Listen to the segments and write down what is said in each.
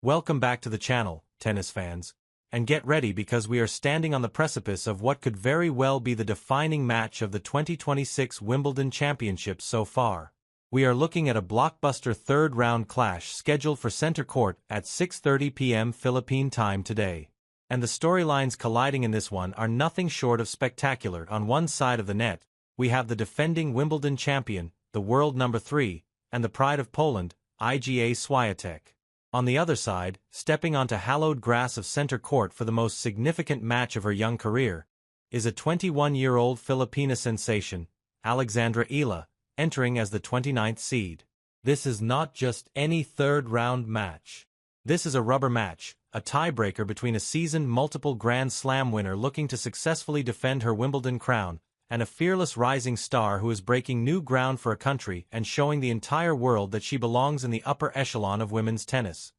Welcome back to the channel, tennis fans. And get ready because we are standing on the precipice of what could very well be the defining match of the 2026 Wimbledon Championships so far. We are looking at a blockbuster third-round clash scheduled for center court at 6:30 p.m. Philippine time today. And the storylines colliding in this one are nothing short of spectacular. On one side of the net, we have the defending Wimbledon champion, the world number 3, and the pride of Poland, Iga Świątek. On the other side, stepping onto hallowed grass of center court for the most significant match of her young career, is a 21-year-old Filipina sensation, Alex Eala, entering as the 29th seed. This is not just any third-round match. This is a rubber match, a tiebreaker between a seasoned multiple Grand Slam winner looking to successfully defend her Wimbledon crown, and a fearless rising star who is breaking new ground for a country and showing the entire world that she belongs in the upper echelon of women's tennis.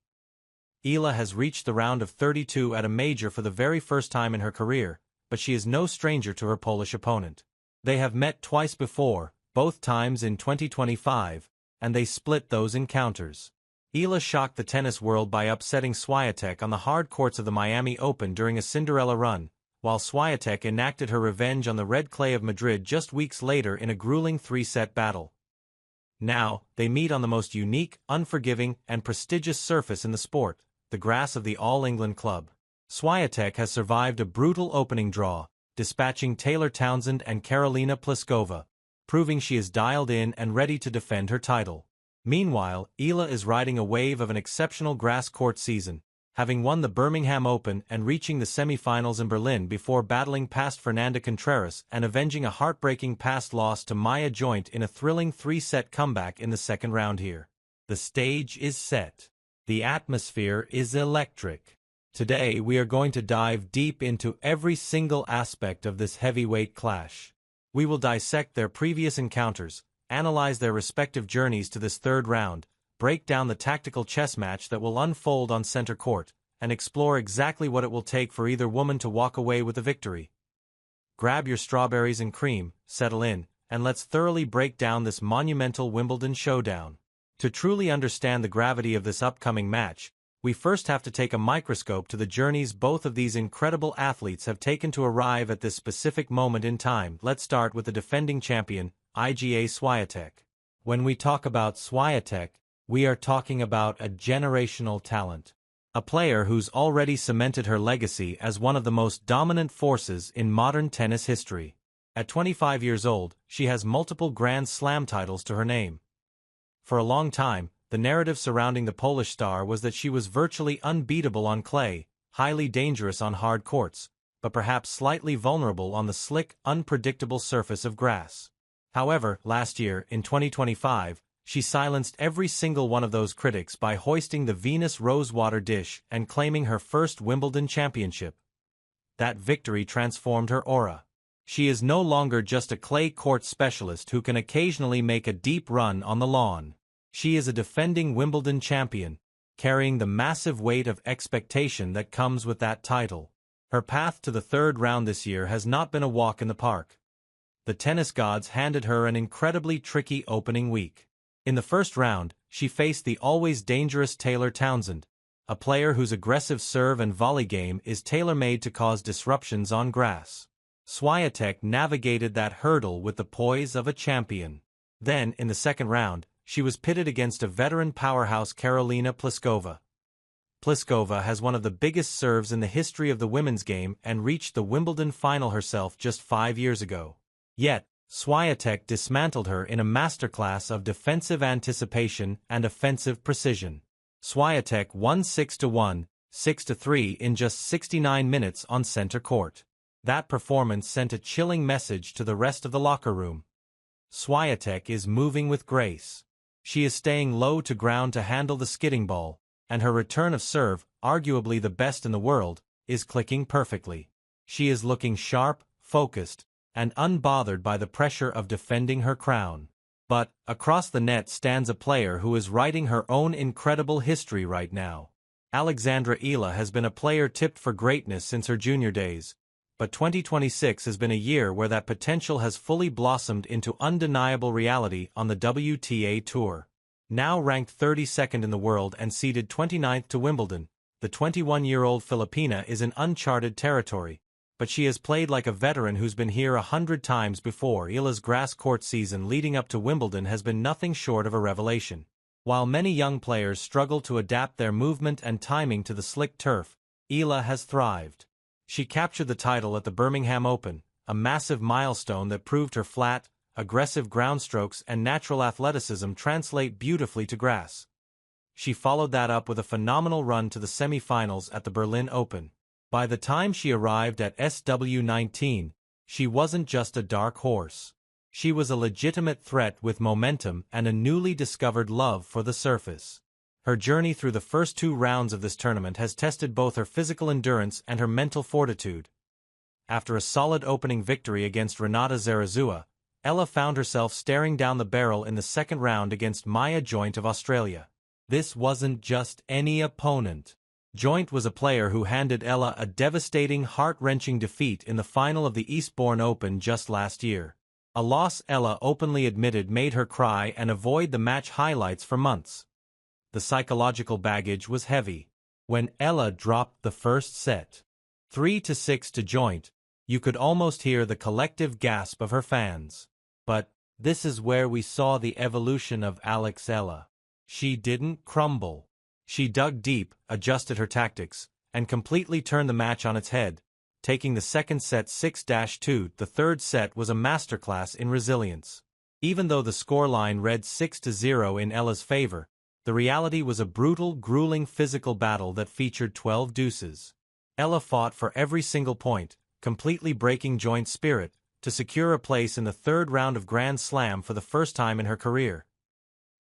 Eala has reached the round of 32 at a major for the very first time in her career, but she is no stranger to her Polish opponent. They have met twice before, both times in 2025, and they split those encounters. Eala shocked the tennis world by upsetting Swiatek on the hard courts of the Miami Open during a Cinderella run, while Swiatek enacted her revenge on the red clay of Madrid just weeks later in a grueling three-set battle. Now, they meet on the most unique, unforgiving, and prestigious surface in the sport, the grass of the All England Club. Swiatek has survived a brutal opening draw, dispatching Taylor Townsend and Karolina Pliskova, proving she is dialed in and ready to defend her title. Meanwhile, Eala is riding a wave of an exceptional grass court season, having won the Birmingham Open and reaching the semi-finals in Berlin before battling past Fernanda Contreras and avenging a heartbreaking past loss to Maya Joint in a thrilling three-set comeback in the second round here. The stage is set. The atmosphere is electric. Today we are going to dive deep into every single aspect of this heavyweight clash. We will dissect their previous encounters, analyze their respective journeys to this third round, break down the tactical chess match that will unfold on center court, and explore exactly what it will take for either woman to walk away with the victory. Grab your strawberries and cream, settle in, and let's thoroughly break down this monumental Wimbledon showdown. To truly understand the gravity of this upcoming match, we first have to take a microscope to the journeys both of these incredible athletes have taken to arrive at this specific moment in time. Let's start with the defending champion, Iga Świątek. When we talk about Swiatek, we are talking about a generational talent. A player who's already cemented her legacy as one of the most dominant forces in modern tennis history. At 25 years old, she has multiple Grand Slam titles to her name. For a long time, the narrative surrounding the Polish star was that she was virtually unbeatable on clay, highly dangerous on hard courts, but perhaps slightly vulnerable on the slick, unpredictable surface of grass. However, last year, in 2025, she silenced every single one of those critics by hoisting the Venus Rosewater dish and claiming her first Wimbledon championship. That victory transformed her aura. She is no longer just a clay court specialist who can occasionally make a deep run on the lawn. She is a defending Wimbledon champion, carrying the massive weight of expectation that comes with that title. Her path to the third round this year has not been a walk in the park. The tennis gods handed her an incredibly tricky opening week. In the first round, she faced the always dangerous Taylor Townsend, a player whose aggressive serve and volley game is tailor-made to cause disruptions on grass. Swiatek navigated that hurdle with the poise of a champion. Then, in the second round, she was pitted against a veteran powerhouse Karolina Pliskova. Pliskova has one of the biggest serves in the history of the women's game and reached the Wimbledon final herself just 5 years ago. Yet, Swiatek dismantled her in a masterclass of defensive anticipation and offensive precision. Swiatek won 6-1, 6-3 in just 69 minutes on center court. That performance sent a chilling message to the rest of the locker room. Swiatek is moving with grace. She is staying low to ground to handle the skidding ball, and her return of serve, arguably the best in the world, is clicking perfectly. She is looking sharp, focused, and unbothered by the pressure of defending her crown. But, across the net stands a player who is writing her own incredible history right now. Alex Eala has been a player tipped for greatness since her junior days, but 2026 has been a year where that potential has fully blossomed into undeniable reality on the WTA Tour. Now ranked 32nd in the world and seeded 29th to Wimbledon, the 21-year-old Filipina is in uncharted territory. But she has played like a veteran who's been here 100 times before. Eala's grass court season leading up to Wimbledon has been nothing short of a revelation. While many young players struggle to adapt their movement and timing to the slick turf, Eala has thrived. She captured the title at the Birmingham Open, a massive milestone that proved her flat, aggressive ground strokes and natural athleticism translate beautifully to grass. She followed that up with a phenomenal run to the semi-finals at the Berlin Open. By the time she arrived at SW19, she wasn't just a dark horse. She was a legitimate threat with momentum and a newly discovered love for the surface. Her journey through the first 2 rounds of this tournament has tested both her physical endurance and her mental fortitude. After a solid opening victory against Renata Zarazua, Eala found herself staring down the barrel in the second round against Maya Joint of Australia. This wasn't just any opponent. Joint was a player who handed Eala a devastating, heart-wrenching defeat in the final of the Eastbourne Open just last year. A loss Eala openly admitted made her cry and avoid the match highlights for months. The psychological baggage was heavy. When Eala dropped the first set, 3-6 to Joint, you could almost hear the collective gasp of her fans. But this is where we saw the evolution of Alex Eala. She didn't crumble. She dug deep, adjusted her tactics, and completely turned the match on its head, taking the second set 6-2. The third set was a masterclass in resilience. Even though the scoreline read 6-0 in Eala's favor, the reality was a brutal, grueling physical battle that featured 12 deuces. Eala fought for every single point, completely breaking Joint's spirit, to secure a place in the third round of Grand Slam for the first time in her career.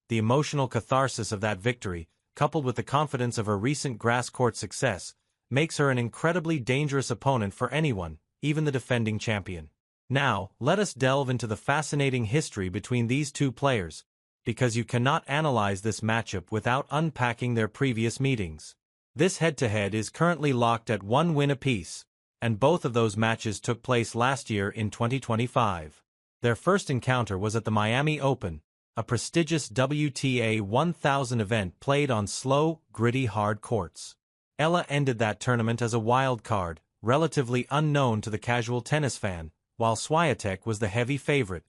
The emotional catharsis of that victory, coupled with the confidence of her recent grass court success, makes her an incredibly dangerous opponent for anyone, even the defending champion. Now, let us delve into the fascinating history between these two players, because you cannot analyze this matchup without unpacking their previous meetings. This head-to-head is currently locked at 1 win apiece, and both of those matches took place last year in 2025. Their first encounter was at the Miami Open, a prestigious WTA 1000 event played on slow, gritty hard courts. Eala ended that tournament as a wild card, relatively unknown to the casual tennis fan, while Swiatek was the heavy favorite.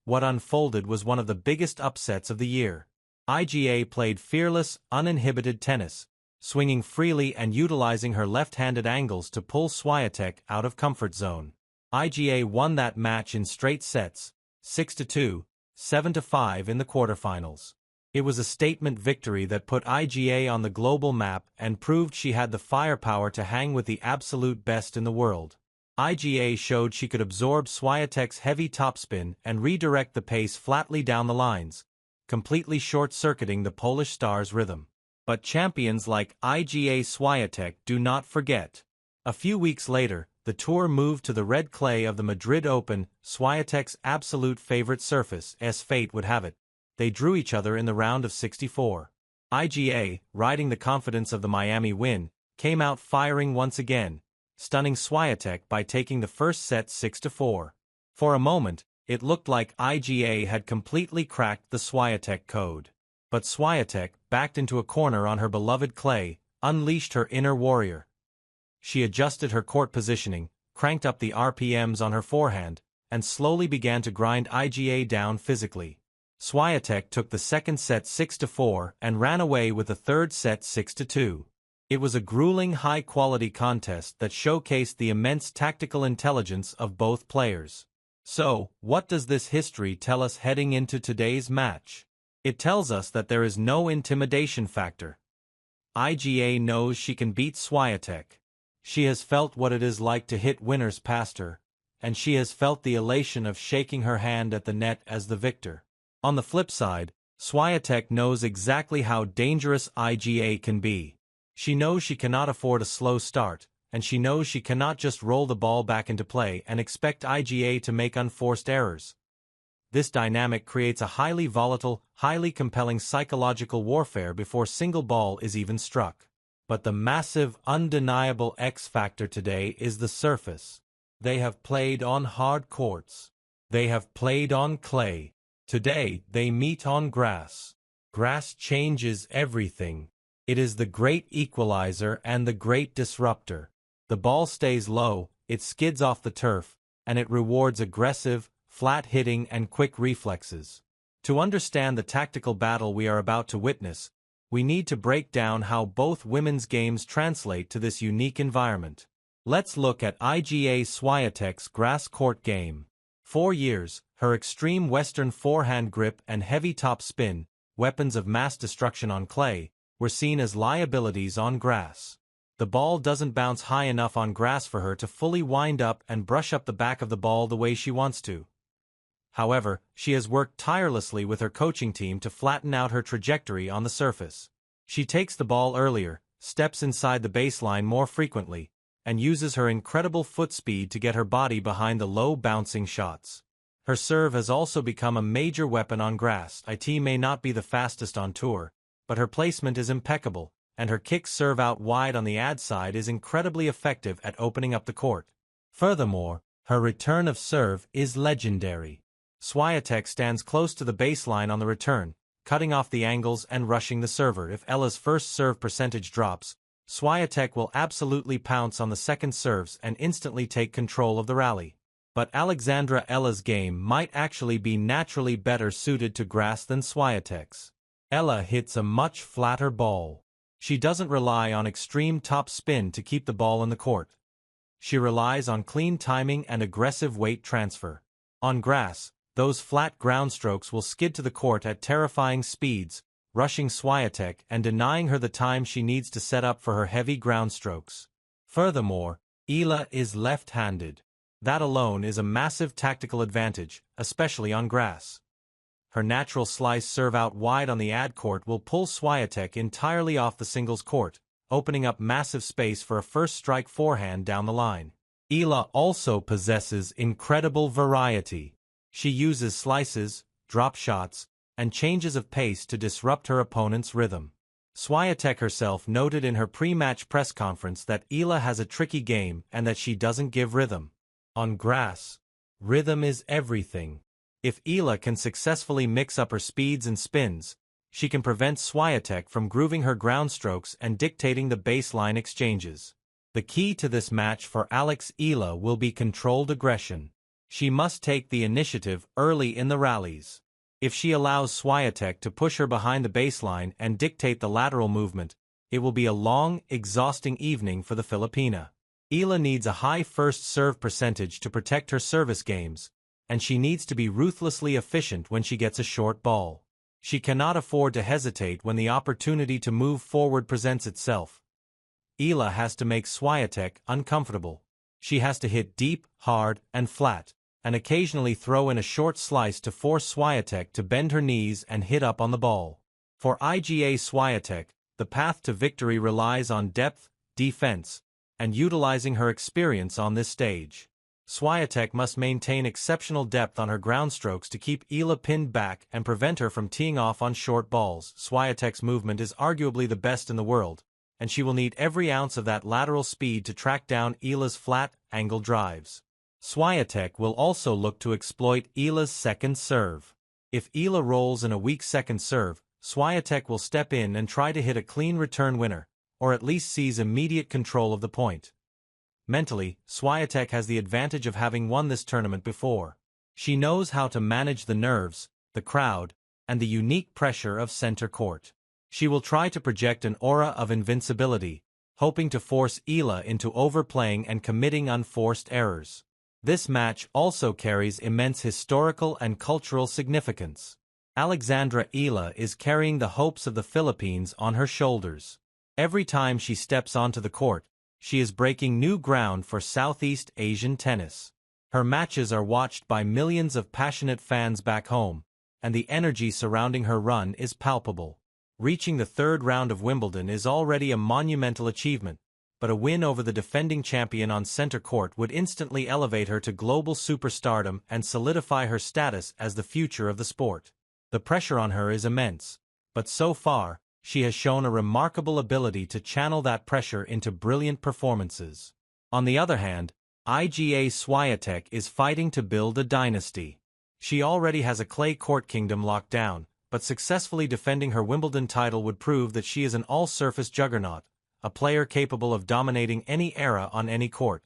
What unfolded was one of the biggest upsets of the year. Iga played fearless, uninhibited tennis, swinging freely and utilizing her left-handed angles to pull Swiatek out of comfort zone. Iga won that match in straight sets, 6-2, 7-5 in the quarterfinals. It was a statement victory that put Iga on the global map and proved she had the firepower to hang with the absolute best in the world. Iga showed she could absorb Swiatek's heavy topspin and redirect the pace flatly down the lines, completely short-circuiting the Polish star's rhythm. But champions like Iga Świątek do not forget. A few weeks later, the tour moved to the red clay of the Madrid Open, Swiatek's absolute favorite surface, as fate would have it. They drew each other in the round of 64. Iga, riding the confidence of the Miami win, came out firing once again, stunning Swiatek by taking the first set 6-4. For a moment, it looked like Iga had completely cracked the Swiatek code. But Swiatek, backed into a corner on her beloved clay, unleashed her inner warrior. She adjusted her court positioning, cranked up the RPMs on her forehand, and slowly began to grind Iga down physically. Swiatek took the second set 6-4 and ran away with the third set 6-2. It was a grueling high-quality contest that showcased the immense tactical intelligence of both players. So, what does this history tell us heading into today's match? It tells us that there is no intimidation factor. Iga knows she can beat Swiatek. She has felt what it is like to hit winners past her, and she has felt the elation of shaking her hand at the net as the victor. On the flip side, Swiatek knows exactly how dangerous Iga can be. She knows she cannot afford a slow start, and she knows she cannot just roll the ball back into play and expect Iga to make unforced errors. This dynamic creates a highly volatile, highly compelling psychological warfare before single ball is even struck. But the massive, undeniable X factor today is the surface. They have played on hard courts. They have played on clay. Today, they meet on grass. Grass changes everything. It is the great equalizer and the great disruptor. The ball stays low, it skids off the turf, and it rewards aggressive, flat hitting and quick reflexes. To understand the tactical battle we are about to witness, we need to break down how both women's games translate to this unique environment. Let's look at Iga Świątek's grass court game. For years, her extreme Western forehand grip and heavy top spin, weapons of mass destruction on clay, were seen as liabilities on grass. The ball doesn't bounce high enough on grass for her to fully wind up and brush up the back of the ball the way she wants to. However, she has worked tirelessly with her coaching team to flatten out her trajectory on the surface. She takes the ball earlier, steps inside the baseline more frequently, and uses her incredible foot speed to get her body behind the low bouncing shots. Her serve has also become a major weapon on grass. It may not be the fastest on tour, but her placement is impeccable, and her kicks serve out wide on the ad side is incredibly effective at opening up the court. Furthermore, her return of serve is legendary. Swiatek stands close to the baseline on the return, cutting off the angles and rushing the server. If Eala's first serve percentage drops, Swiatek will absolutely pounce on the second serves and instantly take control of the rally. But Alex Eala's game might actually be naturally better suited to grass than Swiatek's. Eala hits a much flatter ball. She doesn't rely on extreme top spin to keep the ball in the court. She relies on clean timing and aggressive weight transfer. On grass, those flat ground strokes will skid to the court at terrifying speeds, rushing Swiatek and denying her the time she needs to set up for her heavy ground strokes. Furthermore, Eala is left-handed. That alone is a massive tactical advantage, especially on grass. Her natural slice serve out wide on the ad court will pull Swiatek entirely off the singles court, opening up massive space for a first strike forehand down the line. Eala also possesses incredible variety. She uses slices, drop shots, and changes of pace to disrupt her opponent's rhythm. Swiatek herself noted in her pre-match press conference that Eala has a tricky game and that she doesn't give rhythm. On grass, rhythm is everything. If Eala can successfully mix up her speeds and spins, she can prevent Swiatek from grooving her ground strokes and dictating the baseline exchanges. The key to this match for Alex Eala will be controlled aggression. She must take the initiative early in the rallies. If she allows Swiatek to push her behind the baseline and dictate the lateral movement, it will be a long, exhausting evening for the Filipina. Eala needs a high first serve percentage to protect her service games, and she needs to be ruthlessly efficient when she gets a short ball. She cannot afford to hesitate when the opportunity to move forward presents itself. Eala has to make Swiatek uncomfortable. She has to hit deep, hard, and flat, and occasionally throw in a short slice to force Swiatek to bend her knees and hit up on the ball. For Iga Świątek, the path to victory relies on depth, defense, and utilizing her experience on this stage. Swiatek must maintain exceptional depth on her ground strokes to keep Eala pinned back and prevent her from teeing off on short balls. Swiatek's movement is arguably the best in the world, and she will need every ounce of that lateral speed to track down Eala's flat, angle drives. Swiatek will also look to exploit Eala's second serve. If Eala rolls in a weak second serve, Swiatek will step in and try to hit a clean return winner, or at least seize immediate control of the point. Mentally, Swiatek has the advantage of having won this tournament before. She knows how to manage the nerves, the crowd, and the unique pressure of center court. She will try to project an aura of invincibility, hoping to force Eala into overplaying and committing unforced errors. This match also carries immense historical and cultural significance. Alex Eala is carrying the hopes of the Philippines on her shoulders. Every time she steps onto the court, she is breaking new ground for Southeast Asian tennis. Her matches are watched by millions of passionate fans back home, and the energy surrounding her run is palpable. Reaching the third round of Wimbledon is already a monumental achievement, but a win over the defending champion on center court would instantly elevate her to global superstardom and solidify her status as the future of the sport. The pressure on her is immense, but so far, she has shown a remarkable ability to channel that pressure into brilliant performances. On the other hand, Iga Świątek is fighting to build a dynasty. She already has a clay court kingdom locked down, but successfully defending her Wimbledon title would prove that she is an all-surface juggernaut, a player capable of dominating any era on any court.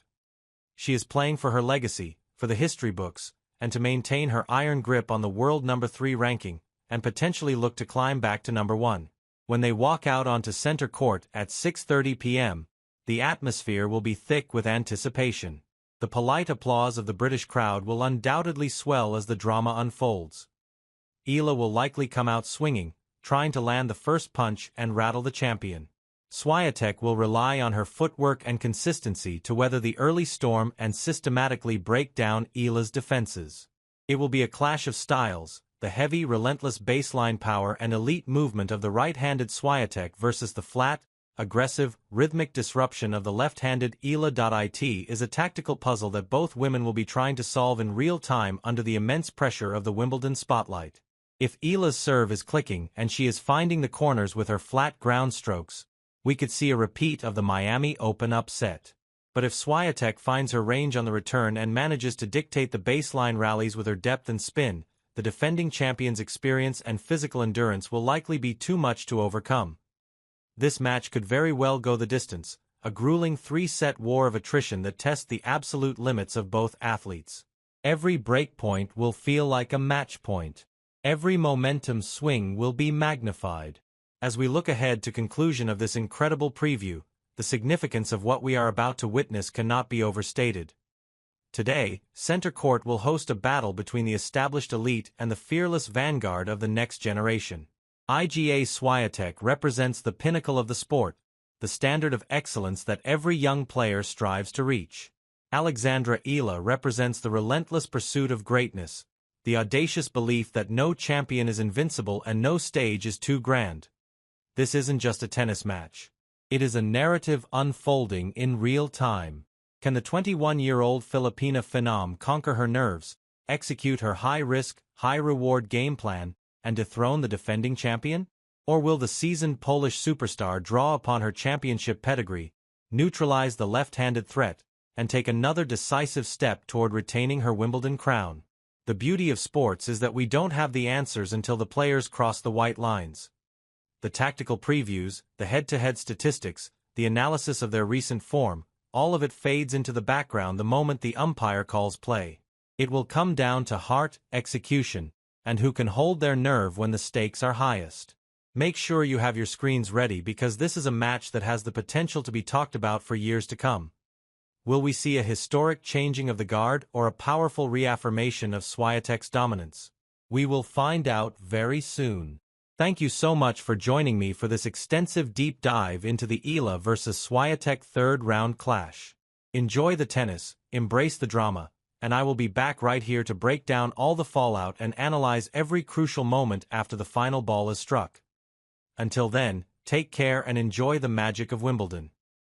She is playing for her legacy, for the history books, and to maintain her iron grip on the world number 3 ranking, and potentially look to climb back to number 1. When they walk out onto center court at 6:30 p.m., the atmosphere will be thick with anticipation. The polite applause of the British crowd will undoubtedly swell as the drama unfolds. Eala will likely come out swinging, trying to land the first punch and rattle the champion. Swiatek will rely on her footwork and consistency to weather the early storm and systematically break down Eala's defenses. It will be a clash of styles, the heavy, relentless baseline power and elite movement of the right-handed Swiatek versus the flat, aggressive, rhythmic disruption of the left-handed Eala. It is a tactical puzzle that both women will be trying to solve in real time under the immense pressure of the Wimbledon spotlight. If Eala's serve is clicking and she is finding the corners with her flat ground strokes, we could see a repeat of the Miami Open upset. But if Swiatek finds her range on the return and manages to dictate the baseline rallies with her depth and spin, the defending champion's experience and physical endurance will likely be too much to overcome. This match could very well go the distance, a grueling 3-set war of attrition that tests the absolute limits of both athletes. Every break point will feel like a match point. Every momentum swing will be magnified. As we look ahead to conclusion of this incredible preview, the significance of what we are about to witness cannot be overstated. Today, center court will host a battle between the established elite and the fearless vanguard of the next generation. Iga Świątek represents the pinnacle of the sport, the standard of excellence that every young player strives to reach. Alex Eala represents the relentless pursuit of greatness, the audacious belief that no champion is invincible and no stage is too grand. This isn't just a tennis match. It is a narrative unfolding in real time. Can the 21-year-old Filipina phenom conquer her nerves, execute her high-risk, high-reward game plan, and dethrone the defending champion? Or will the seasoned Polish superstar draw upon her championship pedigree, neutralize the left-handed threat, and take another decisive step toward retaining her Wimbledon crown? The beauty of sports is that we don't have the answers until the players cross the white lines. The tactical previews, the head-to-head statistics, the analysis of their recent form, all of it fades into the background the moment the umpire calls play. It will come down to heart, execution, and who can hold their nerve when the stakes are highest. Make sure you have your screens ready because this is a match that has the potential to be talked about for years to come. Will we see a historic changing of the guard or a powerful reaffirmation of Swiatek's dominance? We will find out very soon. Thank you so much for joining me for this extensive deep dive into the Eala vs Swiatek third round clash. Enjoy the tennis, embrace the drama, and I will be back right here to break down all the fallout and analyze every crucial moment after the final ball is struck. Until then, take care and enjoy the magic of Wimbledon.